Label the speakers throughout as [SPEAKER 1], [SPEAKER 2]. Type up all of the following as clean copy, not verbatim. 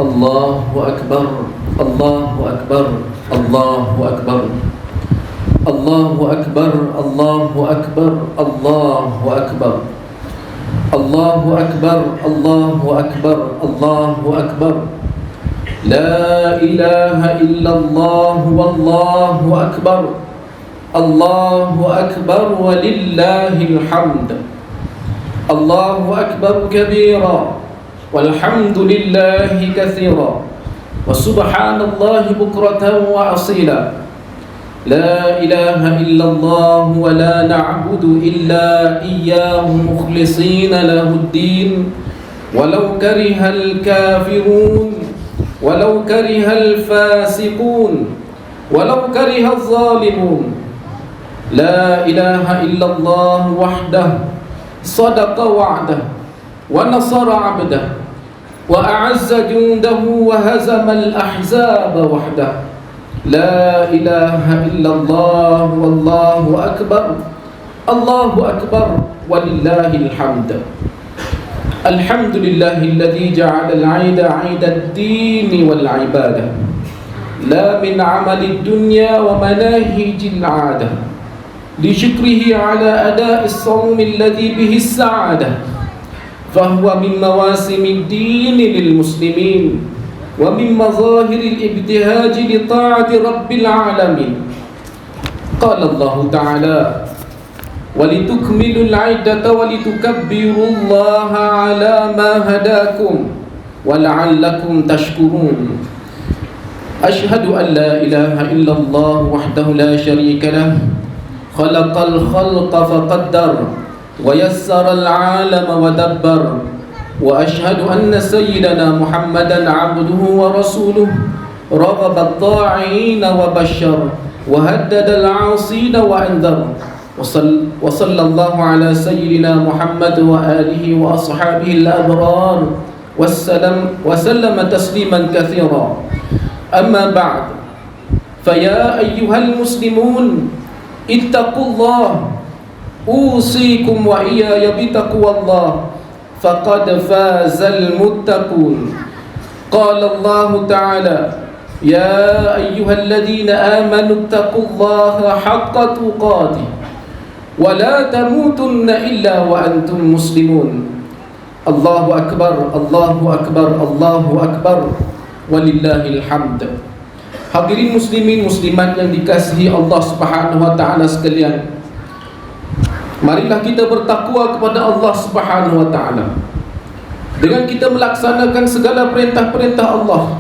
[SPEAKER 1] Allahu Akbar, Allahu Akbar, Allahu Akbar, Allahu Akbar, Allahu Akbar, Allahu Akbar, Allahu Akbar, Allahu Akbar, Allahu Akbar. La ilaha illallah, wallahu akbar, Allahu akbar, walillahil hamd. Allahu akbar kabira, walhamdulillahi katsira, wa subhanallahi bukratan wa asila. La ilaha illallah wa la na'budu illa iyyahu mukhlishina lahuddin, walau karihal kafirun, walau karihal fasiqun, walau karihal zalimun. La ilaha illallah wahdah, sadaqa wa'dah, wa nasara 'abdah, wa a'azza jundahu, wa hazama al-ahzaba wahdah. La ilaha illallah, wallahu akbar, Allahu akbar, walillahil hamd. Alhamdulillahilladzi ja'ala al-'aida 'aida ad-din wal 'ibadah, la min 'amali ad-dunya wa manahijil 'adah, li syukrihi 'ala ada'i as-sawmi alladzi bihi as-sa'adah, fahuwa min mawasimi ad-din lil muslimin wa min mazahiri al-ibtihaj li ta'ati rabbil 'alamin. Qala Allah ta'ala: وَلِتُكْمِلُوا الْعِدَّةَ وَلِتُكَبِّرُوا اللَّهَ عَلَى مَا هَدَاكُمْ وَلَعَلَّكُمْ تَشْكُرُونَ. أشهد أن لا إله إلا الله وحده لا شريك له، خلق الخلق فقدر، ويسر العالم ودبر. وأشهد أن سيدنا محمدا عبده ورسوله، رغب الطاعين وبشر، وهدد العاصين وأنذر. وصلى الله على سيدنا محمد وآله وأصحابه الأبرار وسلم تسليما كثيرا. أما بعد، فيا أيها المسلمون اتقوا الله، أوصيكم وإياي بتقوى الله، فقد فاز المتقون. قال الله تعالى: يا أيها الذين آمنوا اتقوا الله حق تقاته ولا تموتن إلا وأنتم مسلمون. الله أكبر، الله أكبر، الله أكبر، walillahil hamd. Hadirin muslimin muslimat yang dikasihi Allah Subhanahu wa taala sekalian, marilah kita bertakwa kepada Allah Subhanahu wa taala dengan kita melaksanakan segala perintah-perintah Allah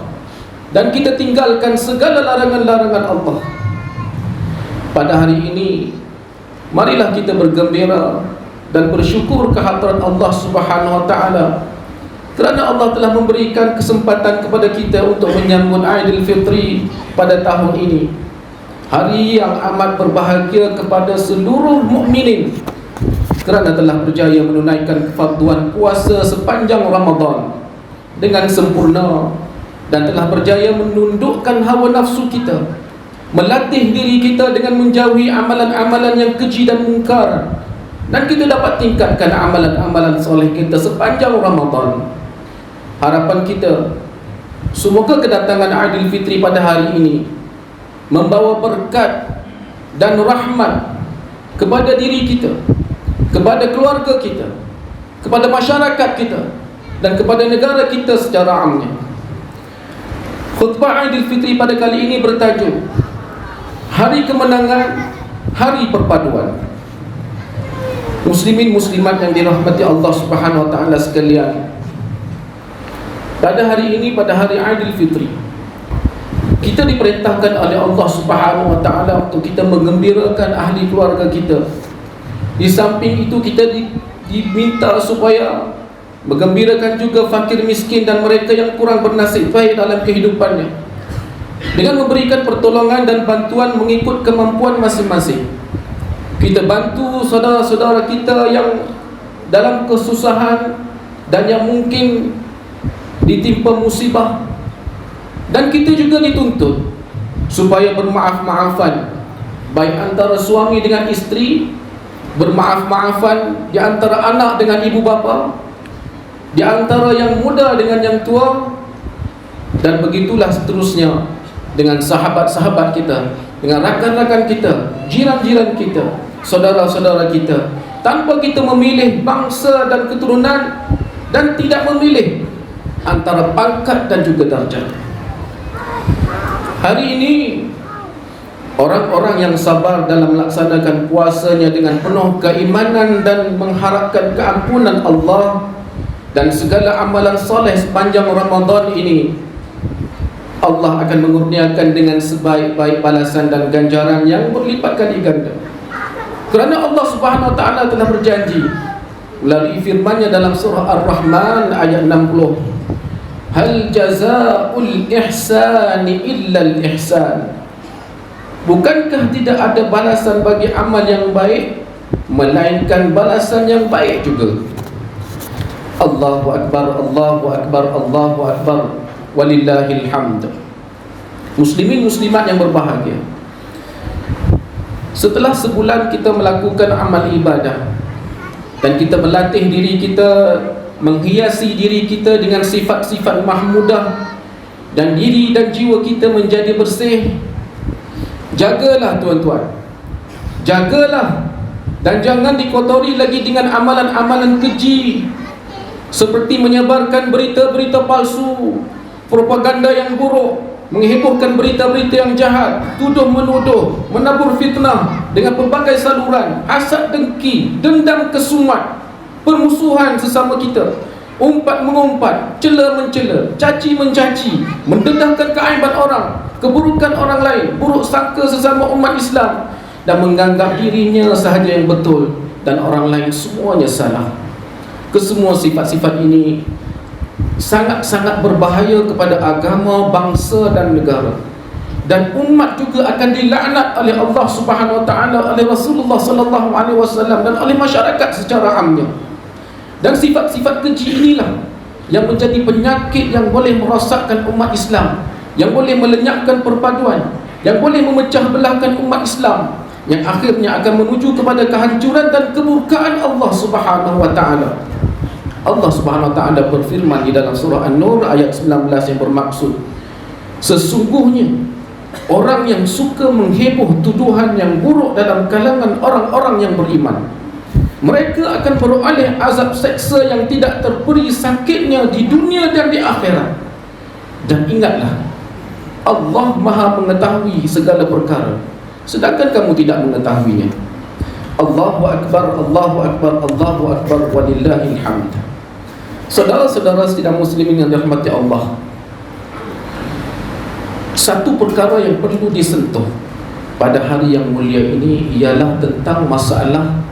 [SPEAKER 1] dan kita tinggalkan segala larangan-larangan Allah. Pada hari ini, marilah kita bergembira dan bersyukur kehadiran Allah Subhanahu wa taala kerana Allah telah memberikan kesempatan kepada kita untuk menyambut Aidil Fitri pada tahun ini. Hari yang amat berbahagia kepada seluruh mukminin kerana telah berjaya menunaikan kefarduan puasa sepanjang Ramadan dengan sempurna dan telah berjaya menundukkan hawa nafsu kita, melatih diri kita dengan menjauhi amalan-amalan yang keji dan mungkar, dan kita dapat tingkatkan amalan-amalan soleh kita sepanjang Ramadan. Harapan kita, semoga kedatangan Aidil Fitri pada hari ini membawa berkat dan rahmat kepada diri kita, kepada keluarga kita, kepada masyarakat kita, dan kepada negara kita secara amnya. Khutbah Aidil Fitri pada kali ini bertajuk Hari Kemenangan, Hari Perpaduan. Muslimin muslimat yang dirahmati Allah Subhanahu wa taala sekalian, pada hari ini, pada hari Aidil Fitri, kita diperintahkan oleh Allah Subhanahu wa taala untuk kita menggembirakan ahli keluarga kita. Di samping itu, kita diminta supaya menggembirakan juga fakir miskin dan mereka yang kurang bernasib baik dalam kehidupannya, dengan memberikan pertolongan dan bantuan mengikut kemampuan masing-masing. Kita bantu saudara-saudara kita yang dalam kesusahan dan yang mungkin ditimpa musibah, dan kita juga dituntut supaya bermaaf-maafan baik antara suami dengan isteri, bermaaf-maafan di antara anak dengan ibu bapa, di antara yang muda dengan yang tua, Dan begitulah seterusnya dengan sahabat-sahabat kita, dengan rakan-rakan kita, jiran-jiran kita, saudara-saudara kita, tanpa kita memilih bangsa dan keturunan, dan tidak memilih antara pangkat dan juga darjat. Hari ini orang-orang yang sabar dalam melaksanakan puasanya dengan penuh keimanan dan mengharapkan keampunan Allah dan segala amalan soleh sepanjang Ramadan ini, Allah akan mengurniakan dengan sebaik-baik balasan dan ganjaran yang berlipat kali ganda. Kerana Allah Subhanahu wa taala telah berjanji melalui firman-Nya dalam surah Ar-Rahman ayat 60, hal jazaa'ul ihsani illa al-ihsan. Bukankah tidak ada balasan bagi amal yang baik melainkan balasan yang baik juga. Allahu akbar, Allahu akbar, Allahu akbar, walillahil hamd. Muslimin muslimat yang berbahagia, setelah sebulan kita melakukan amal ibadah dan kita melatih diri kita, menghiasi diri kita dengan sifat-sifat mahmudah, dan diri dan jiwa kita menjadi bersih, jagalah tuan-tuan, jagalah, dan jangan dikotori lagi dengan amalan-amalan keji seperti menyebarkan berita-berita palsu, propaganda yang buruk, menghebohkan berita-berita yang jahat, tuduh-menuduh, menabur fitnah dengan pelbagai saluran, hasad dengki, dendam kesumat, permusuhan sesama kita, umpat-mengumpat, cela-mencela, caci-mencaci, mendedahkan keaiban orang, keburukan orang lain, buruk sangka sesama umat Islam, dan menganggap dirinya sahaja yang betul dan orang lain semuanya salah. Kesemua sifat-sifat ini sangat-sangat berbahaya kepada agama, bangsa dan negara. Dan umat juga akan dilaknat oleh Allah Subhanahu wa taala, oleh Rasulullah sallallahu alaihi wasallam, dan oleh masyarakat secara amnya. Dan sifat-sifat keji inilah yang menjadi penyakit yang boleh merosakkan umat Islam, yang boleh melenyapkan perpaduan, yang boleh memecah belahkan umat Islam, yang akhirnya akan menuju kepada kehancuran dan kemurkaan Allah Subhanahu wa taala. Allah Subhanahu wa taala berfirman di dalam surah An-Nur ayat 19 yang bermaksud, sesungguhnya orang yang suka mengheboh tuduhan yang buruk dalam kalangan orang-orang yang beriman, mereka akan beroleh azab seksa yang tidak terperi sakitnya di dunia dan di akhirat. Dan ingatlah, Allah Maha mengetahui segala perkara, sedangkan kamu tidak mengetahuinya. Allahu akbar, Allahu akbar, Allahu akbar, walillahil hamd. Saudara-saudara sidang muslimin yang dirahmati Allah, satu perkara yang perlu disentuh pada hari yang mulia ini ialah tentang masalah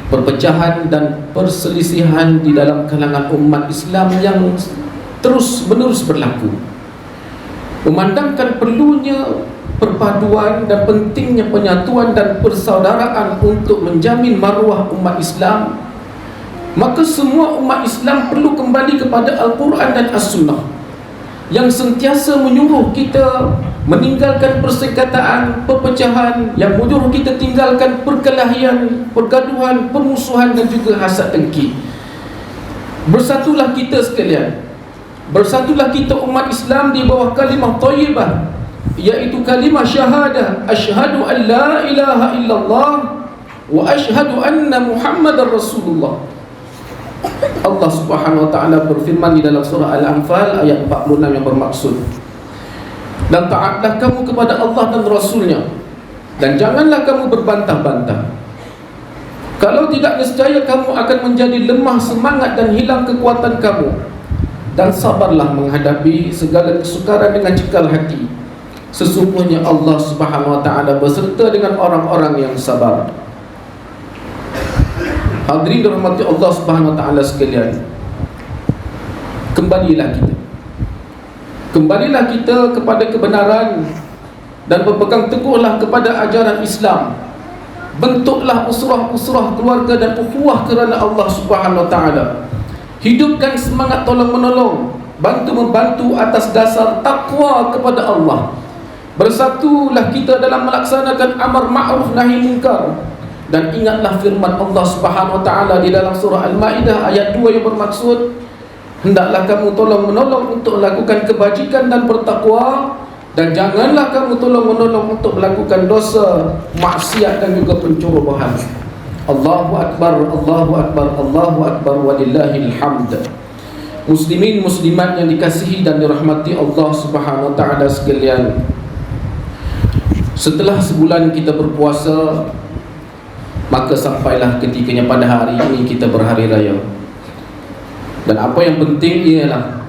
[SPEAKER 1] perpecahan dan perselisihan di dalam kalangan umat Islam yang terus menerus berlaku. Memandangkan perlunya perpaduan dan pentingnya penyatuan dan persaudaraan untuk menjamin maruah umat Islam, maka semua umat Islam perlu kembali kepada Al-Quran dan As-Sunnah yang sentiasa menyuruh kita meninggalkan persekataan, perpecahan, yang menyuruh kita tinggalkan perkelahian, pergaduhan, permusuhan dan juga hasad dengki. Bersatulah kita sekalian, bersatulah kita umat Islam di bawah kalimah thayyibah, iaitu kalimah syahadah, asyhadu an la ilaha illallah wa asyhadu anna Muhammadar Rasulullah. Allah Subhanahu wa taala berfirman di dalam surah Al-Anfal ayat 46 yang bermaksud, dan taatlah kamu kepada Allah dan Rasulnya, dan janganlah kamu berbantah-bantah. Kalau tidak, nescaya kamu akan menjadi lemah semangat dan hilang kekuatan kamu. Dan sabarlah menghadapi segala kesukaran dengan cekal hati. Sesungguhnya Allah Subhanahu wa taala beserta dengan orang-orang yang sabar. Hadirin dirahmati Allah Subhanahu wa taala sekalian, kembalilah kita kepada kebenaran dan berpegang teguhlah kepada ajaran Islam. Bentuklah usrah-usrah keluarga dan ukhuwah kerana Allah Subhanahu wa taala. Hidupkan semangat tolong-menolong, bantu-membantu atas dasar takwa kepada Allah. Bersatulah kita dalam melaksanakan amar ma'ruf nahi munkar. Dan ingatlah firman Allah Subhanahu wa taala di dalam surah Al-Maidah ayat 2 yang bermaksud, Hendaklah kamu tolong-menolong untuk melakukan kebajikan dan bertakwa, dan janganlah kamu tolong-menolong untuk melakukan dosa, maksiat dan juga pencerobohan. Allahu Akbar, Allahu Akbar, Allahu Akbar, walillahil hamd. Muslimin muslimat yang dikasihi dan dirahmati Allah Subhanahu wa taala sekalian, setelah sebulan kita berpuasa, maka sampailah ketikanya pada hari ini kita berhari raya. Dan apa yang penting ialah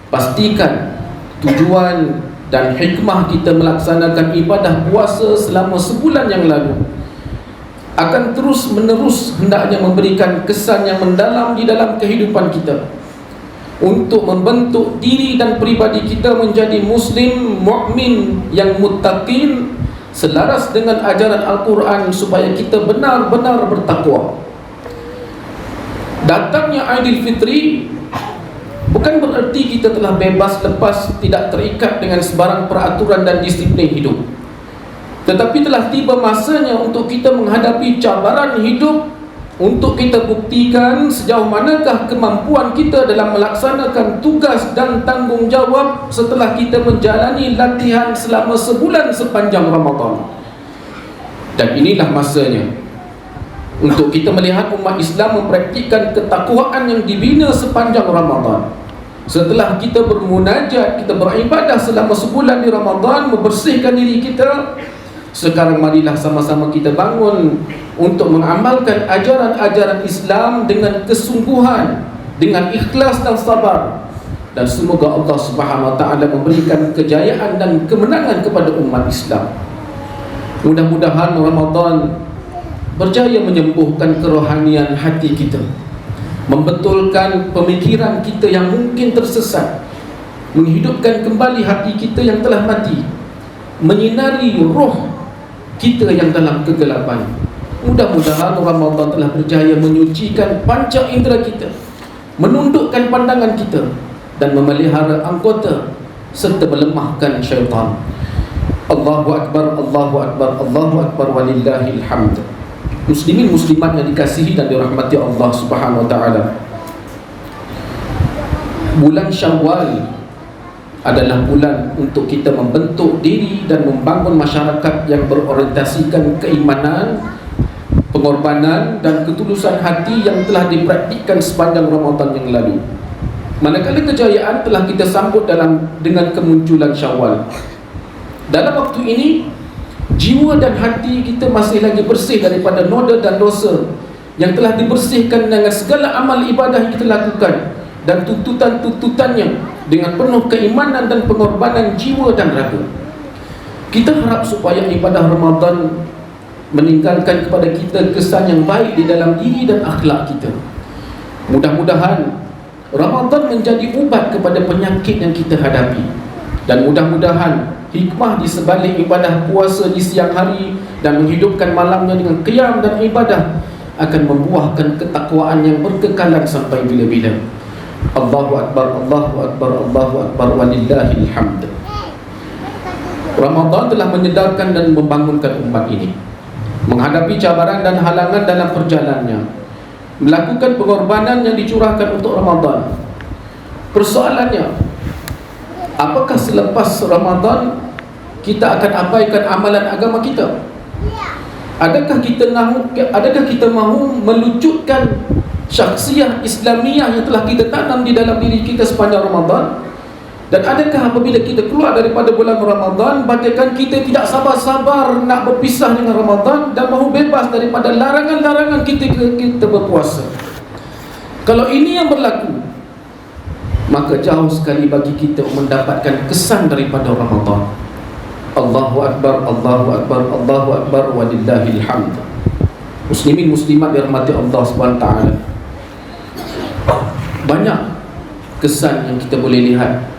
[SPEAKER 1] pastikan tujuan dan hikmah kita melaksanakan ibadah puasa selama sebulan yang lalu akan terus menerus hendaknya memberikan kesan yang mendalam di dalam kehidupan kita, untuk membentuk diri dan peribadi kita menjadi muslim mukmin yang muttaqin, selaras dengan ajaran Al-Quran, supaya kita benar-benar bertakwa. Datangnya Aidilfitri bukan bererti kita telah bebas lepas, tidak terikat dengan sebarang peraturan dan disiplin hidup, tetapi telah tiba masanya untuk kita menghadapi cabaran hidup, untuk kita buktikan sejauh manakah kemampuan kita dalam melaksanakan tugas dan tanggungjawab setelah kita menjalani latihan selama sebulan sepanjang Ramadan. Dan inilah masanya untuk kita melihat umat Islam mempraktikkan ketakwaan yang dibina sepanjang Ramadan. Setelah kita bermunajat, kita beribadah selama sebulan di Ramadan, membersihkan diri kita, sekarang marilah sama-sama kita bangun untuk mengamalkan ajaran-ajaran Islam dengan kesungguhan, dengan ikhlas dan sabar. Dan semoga Allah Subhanahu wa taala memberikan kejayaan dan kemenangan kepada umat Islam. Mudah-mudahan Ramadan berjaya menyembuhkan kerohanian hati kita, membetulkan pemikiran kita yang mungkin tersesat, menghidupkan kembali hati kita yang telah mati, menyinari roh kita yang dalam kegelapan. Mudah-mudahan Ramadan telah berjaya menyucikan panca indera kita, menundukkan pandangan kita, dan memelihara anggota serta melemahkan syaitan. Allahu Akbar, Allahu Akbar, Allahu Akbar, walillahil hamd. Muslimin muslimat yang dikasihi dan dirahmati Allah Subhanahu wa taala, bulan Syawal adalah bulan untuk kita membentuk diri dan membangun masyarakat yang berorientasikan keimanan, pengorbanan dan ketulusan hati yang telah dipraktikkan sepanjang Ramadan yang lalu. Manakala kejayaan telah kita sambut dengan kemunculan Syawal. Dalam waktu ini, jiwa dan hati kita masih lagi bersih daripada noda dan dosa yang telah dibersihkan dengan segala amal ibadah yang kita lakukan, dan tuntutan-tuntutannya dengan penuh keimanan dan pengorbanan jiwa dan raga. Kita harap supaya ibadah Ramadan meninggalkan kepada kita kesan yang baik di dalam diri dan akhlak kita. Mudah-mudahan Ramadan menjadi ubat kepada penyakit yang kita hadapi, dan mudah-mudahan hikmah di sebalik ibadah puasa di siang hari dan menghidupkan malamnya dengan qiyam dan ibadah akan membuahkan ketakwaan yang berkekalan sampai bila-bila. Allahu Akbar, Allahu Akbar, Allahu Akbar, walillahil hamd. Ramadan telah menyedarkan dan membangunkan umat ini menghadapi cabaran dan halangan dalam perjalanannya, melakukan pengorbanan yang dicurahkan untuk Ramadan. Persoalannya, apakah selepas Ramadan kita akan abaikan amalan agama kita? Adakah kita mahu melucutkan syakhsiyah Islamiyah yang telah kita tanam di dalam diri kita sepanjang Ramadan? Dan adakah apabila kita keluar daripada bulan Ramadan, bagaikan kita tidak sabar-sabar nak berpisah dengan Ramadan dan mahu bebas daripada larangan-larangan kita berpuasa? Kalau ini yang berlaku, maka jauh sekali bagi kita mendapatkan kesan daripada Ramadan. Allahu Akbar, Allahu Akbar, Allahu Akbar, walillahil hamd. Muslimin muslimat dirahmati Allah SWT, banyak kesan yang kita boleh lihat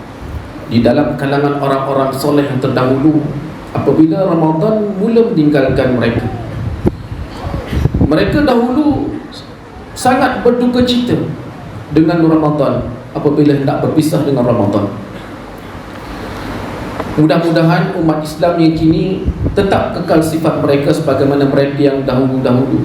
[SPEAKER 1] di dalam kalangan orang-orang soleh yang terdahulu apabila Ramadan mula meninggalkan mereka. Mereka dahulu sangat berduka cita dengan Ramadan apabila hendak berpisah dengan Ramadan. Mudah-mudahan umat Islam yang kini tetap kekal sifat mereka sebagaimana mereka yang dahulu-dahulu.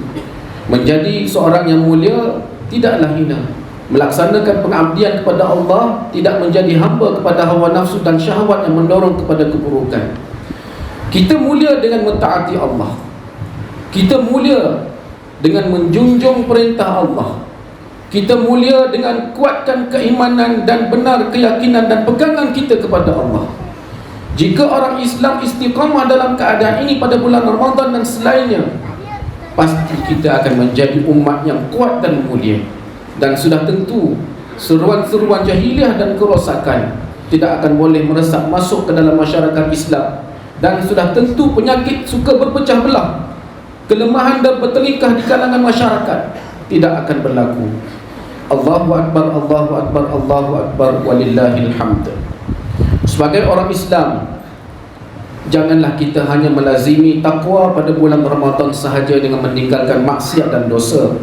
[SPEAKER 1] Menjadi seorang yang mulia tidaklah hina, melaksanakan pengabdian kepada Allah, tidak menjadi hamba kepada hawa nafsu dan syahwat yang mendorong kepada keburukan. Kita mulia dengan mentaati Allah. Kita mulia dengan menjunjung perintah Allah. Kita mulia dengan kuatkan keimanan dan benar keyakinan dan pegangan kita kepada Allah. Jika orang Islam istiqamah dalam keadaan ini pada bulan Ramadan dan selainnya, pasti kita akan menjadi umat yang kuat dan mulia. Dan sudah tentu seruan-seruan jahiliah dan kerosakan tidak akan boleh meresap masuk ke dalam masyarakat Islam. Dan sudah tentu penyakit suka berpecah belah, kelemahan dan bertelingkah di kalangan masyarakat tidak akan berlaku. Allahu Akbar, Allahu Akbar, Allahu Akbar, walillahil hamd. Sebagai orang Islam, janganlah kita hanya melazimi takwa pada bulan Ramadan sahaja dengan meninggalkan maksiat dan dosa,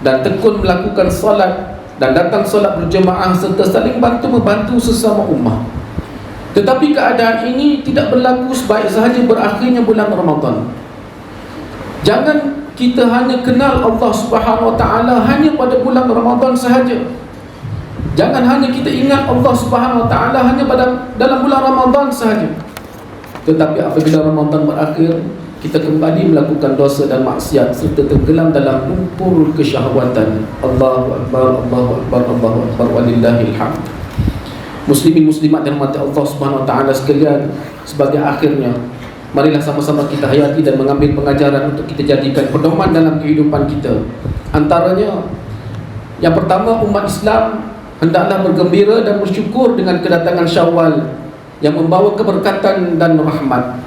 [SPEAKER 1] dan tekun melakukan solat dan datang solat berjemaah serta saling bantu-membantu sesama ummah. Tetapi keadaan ini tidak berlaku sebaik sahaja berakhirnya bulan Ramadan. Jangan kita hanya kenal Allah Subhanahu Wa Taala hanya pada bulan Ramadan sahaja. Jangan hanya kita ingat Allah Subhanahu Wa Taala hanya dalam bulan Ramadan sahaja. Tetapi apabila Ramadan berakhir, kita kembali melakukan dosa dan maksiat serta tenggelam dalam lumpur kesyahwatan. Allahu Akbar, Allahu Akbar, Allahu Akbar, walillahil hamd. Muslimin muslimat dan mati Allah Subhanahu Wa Taala sekalian, sebagai akhirnya, marilah sama-sama kita hayati dan mengambil pengajaran untuk kita jadikan pedoman dalam kehidupan kita. Antaranya, yang pertama, umat Islam hendaklah bergembira dan bersyukur dengan kedatangan Syawal yang membawa keberkatan dan rahmat.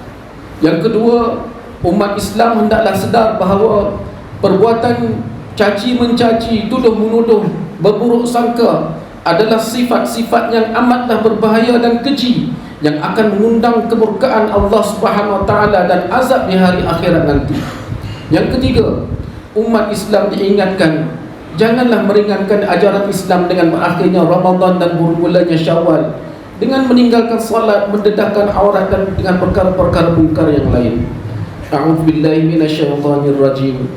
[SPEAKER 1] Yang kedua, umat Islam hendaklah sedar bahawa perbuatan caci mencaci, tuduh menuduh, berburuk sangka adalah sifat-sifat yang amatlah berbahaya dan keji, yang akan mengundang kemurkaan Allah Subhanahu Wa Taala dan azab di hari akhirat nanti. Yang ketiga, umat Islam diingatkan janganlah meringankan ajaran Islam dengan berakhirnya Ramadan dan bermulanya Syawal dengan meninggalkan salat, mendedahkan aurat dan dengan perkara-perkara mungkar yang lain. A'udzubillahi minasyaitonir rajim.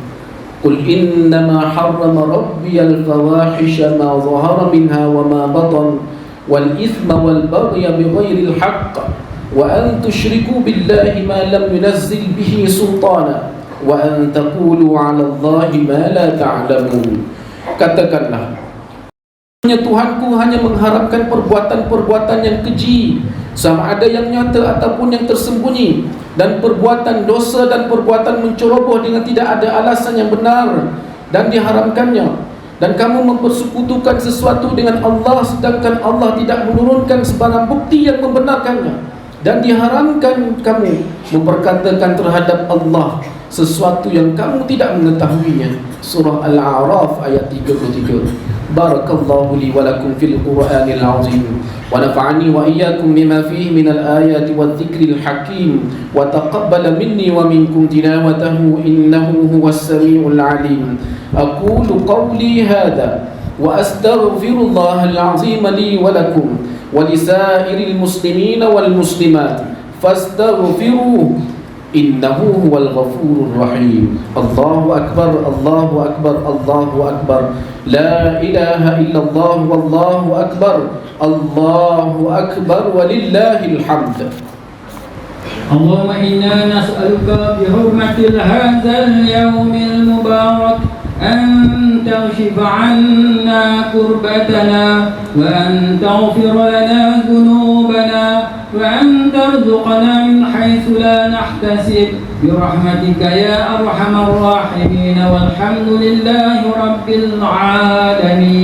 [SPEAKER 1] Qul innama harrama rabbiyal fawahisha ma dhahara minha wa ma batan wal ithma wal baghya bighairil haqq wa an tusyriku billahi ma lam yunazzil bihi sultana wa an taqulu 'ala Allahi ma la ta'lamun. Katakanlah, Tuhanku hanya mengharapkan perbuatan-perbuatan yang keji, sama ada yang nyata ataupun yang tersembunyi, dan perbuatan dosa dan perbuatan menceroboh dengan tidak ada alasan yang benar dan diharamkannya. Dan kamu mempersekutukan sesuatu dengan Allah sedangkan Allah tidak menurunkan sebarang bukti yang membenarkannya, dan diharamkan kamu memperkatakan terhadap Allah sesuatu yang kamu tidak mengetahuinya. Surah Al-A'raf ayat 33. Barakallahu li wa lakum fil Qur'anil azim wa nafa'ani wa iyyakum bima fihi minal ayati wadh-dhikril hakim wa taqabbala minni wa minkum tilawatahu innahu huwas samiul alim. Aqulu qawli hadha wa astaghfirullahal azim li wa lakum wa lisairil muslimina wal muslimat fastaghfiruhu innahu huwal ghafurur rahim. Allahu akbar, Allahu akbar, Allahu akbar. La ilaha illallah wallahu akbar. Allahu akbar walillahil hamd. Allahumma inna nas'aluka bi hurmatil hadzal yawmil mubarak أن تغشف عنا كربتنا وأن تغفر لنا ذنوبنا وأن ترزقنا من حيث لا نحتسب برحمتك يا أرحم الراحمين والحمد لله رب العالمين.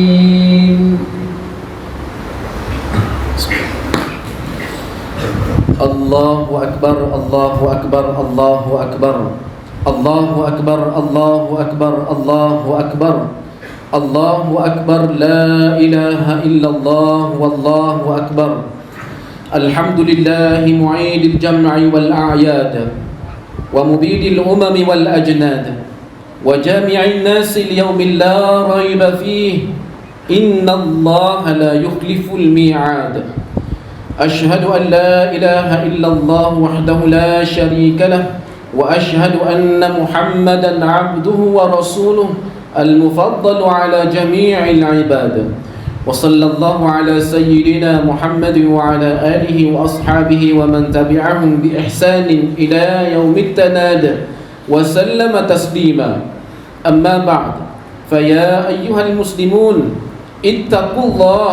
[SPEAKER 1] الله أكبر الله أكبر الله أكبر Allahu Akbar, Allahu Akbar, Allahu Akbar, Allahu Akbar, la ilaha illallah, wallahu Akbar. Alhamdulillahi mu'idil jam'i wal a'yad wa mubidil umami wal ajnad wa jami'in nasi liyawmin la rayba fihi inna allaha la yukhliful mi'ad. Ashhadu an la ilaha illallah wahdahu la sharika lah wa ashhadu anna Muhammadan abduhu wa rasuluh المفضل على جميع العباد. وصلى الله على سيدنا محمد وعلى آله وأصحابه ومن تبعهم بإحسان إلى يوم التناد وسلم تسليما. أما بعد، فيا أيها المسلمون اتقوا الله،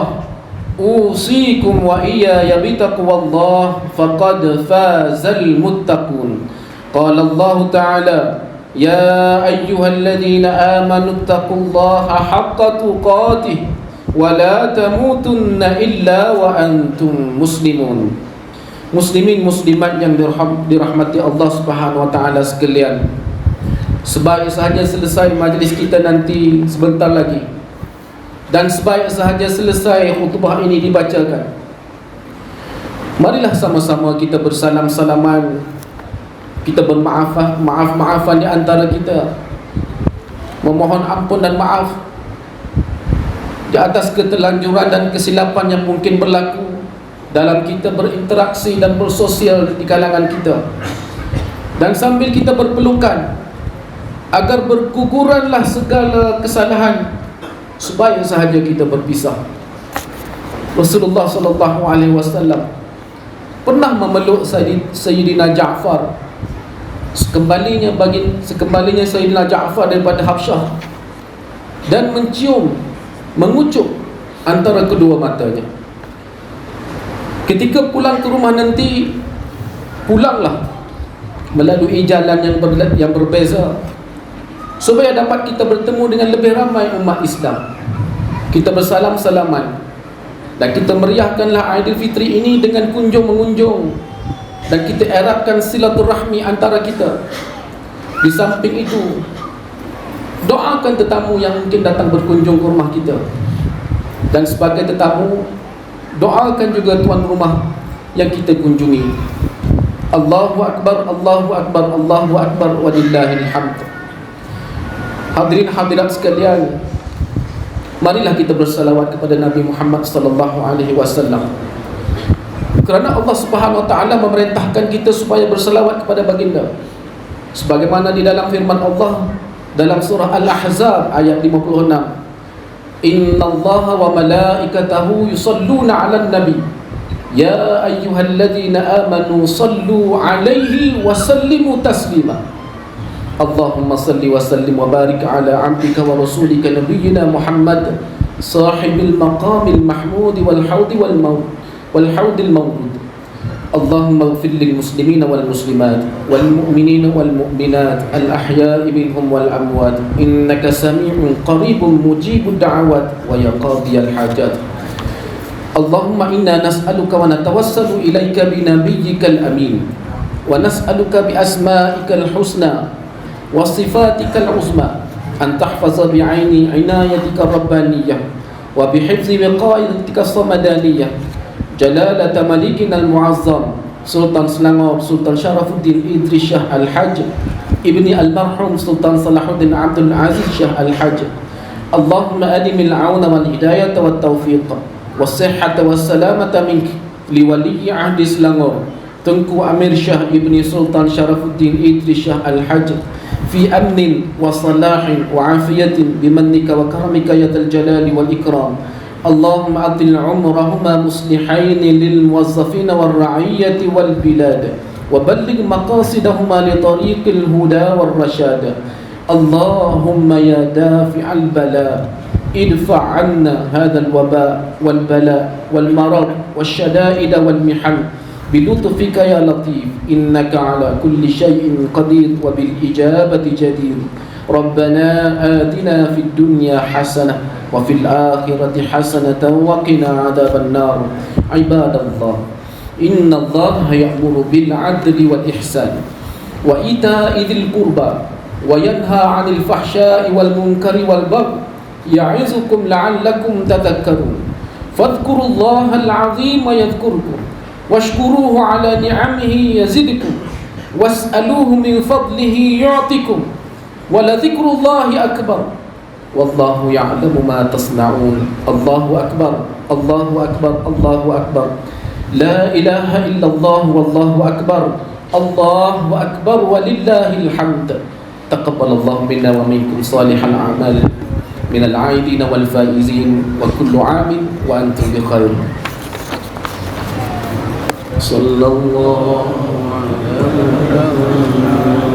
[SPEAKER 1] أوصيكم وإياي بتقوى الله، فقد فاز المتقون. قال الله تعالى: يا أيها الذين آمنوا اتقوا الله حق تقاته ولا تموتن إلا وأنتم مسلمون. Muslimin muslimat yang dirahmati Allah Subhanahu wa taala sekalian, sebaik sahaja selesai majlis kita nanti sebentar lagi, dan sebaik sahaja selesai khutbah ini dibacakan, marilah sama-sama kita bersalam-salaman, kita bermaaf-maafan di antara kita, memohon ampun dan maaf di atas keterlanjuran dan kesilapan yang mungkin berlaku dalam kita berinteraksi dan bersosial di kalangan kita. Dan sambil kita berpelukan agar berguguranlah segala kesalahan, sebaik sahaja kita berpisah. Rasulullah sallallahu alaihi wasallam pernah memeluk Sayyidina Ja'far sekembalinya Sayyidina Ja'far daripada Habsyah, dan mengucup antara kedua matanya. Ketika pulang ke rumah nanti, pulanglah melalui jalan yang berbeza, supaya dapat kita bertemu dengan lebih ramai umat Islam. Kita bersalam-salaman, dan kita meriahkanlah Aidilfitri ini dengan kunjung-mengunjung, dan kita eratkan silaturahmi antara kita. Di samping itu, doakan tetamu yang mungkin datang berkunjung ke rumah kita, dan sebagai tetamu, doakan juga tuan rumah yang kita kunjungi. Allahu Akbar, Allahu Akbar, Allahu Akbar, walillahil hamd. Hadirin hadirat sekalian, marilah kita bersalawat kepada Nabi Muhammad sallallahu alaihi wasallam, kerana Allah Subhanahu wa taala memerintahkan kita supaya bersalawat kepada baginda, sebagaimana di dalam firman Allah dalam surah Al-Ahzab ayat 56, Innallaha wa malaikatahu yusalluna 'alan nabi ya ayyuhalladzina amanu sallu 'alaihi wa sallimu taslima. Allahumma salli wa sallim wa barik ala 'abdika wa rasulika nabiyyina Muhammad sahibil maqamil mahmud wal haudi wal haudil mawrud. Allahumma ighfir lil muslimina wal muslimat wal mu'minina wal mu'minat al ahya'i minhum wal amwat innaka sami'un qaribun mujibud da'awat wa ya qadiyal hajat. Allahumma inna nas'aluka wa natawassalu ilaika bi nabiyyikal amin wa nas'aluka bi asma'ikal husna wa sifatikal uzma an tahfaza bi 'aini 'inayatika rabbaniyah wa bi hifzi wiqayatika samadaniyah Jalalata Malikina Al-Muazzam Sultan Selangor Sultan Syarafuddin Idris Shah Al-Hajj Ibni Al-Marhum Sultan Salahuddin Abdul Aziz Shah Al-Hajj. Allahumma adimil auna wal hidayata wat taufiq was sihhata was salamata mink li wali ahdi Selangor Tengku Amir Shah Ibni Sultan Syarafuddin Idris Shah Al-Hajj fi amnin wa salahin wa afiyatin bimannika wa karamika ya dzal jalali wal ikram. اللهم أطل عمرهما مصلحين للموظفين والرعية والبلاد وبلغ مقاصدهما لطريق الهدى والرشاد. اللهم يا دافع البلاء ادفع عنا هذا الوباء والبلاء والمرض والشدائد والمحن بلطفك يا لطيف إنك على كل شيء قدير وبالإجابة جدير. ربنا آتنا في الدنيا حسنة وفي الآخرة حسنة وقنا عذاب النار. عباد الله إن الله يأمر بالعدل والإحسان وإيتاء ذي القربى وينهى عن الفحشاء والمنكر والبغي يعظكم لعلكم تذكرون. فاذكروا الله العظيم يذكركم واشكروه على نعمه يزدكم واسألوه من فضله يعطكم ولذكر الله أكبر والله يعلم ما تصنعون. الله أكبر الله أكبر الله أكبر لا إله إلا الله والله أكبر الله أكبر ولله الحمد. taqabbalallahu minna wa minkum salihal a'mal minal 'aidin wal faizin wa kullu 'amin wa antum bi khair. Sallallahu alaihi wasallam.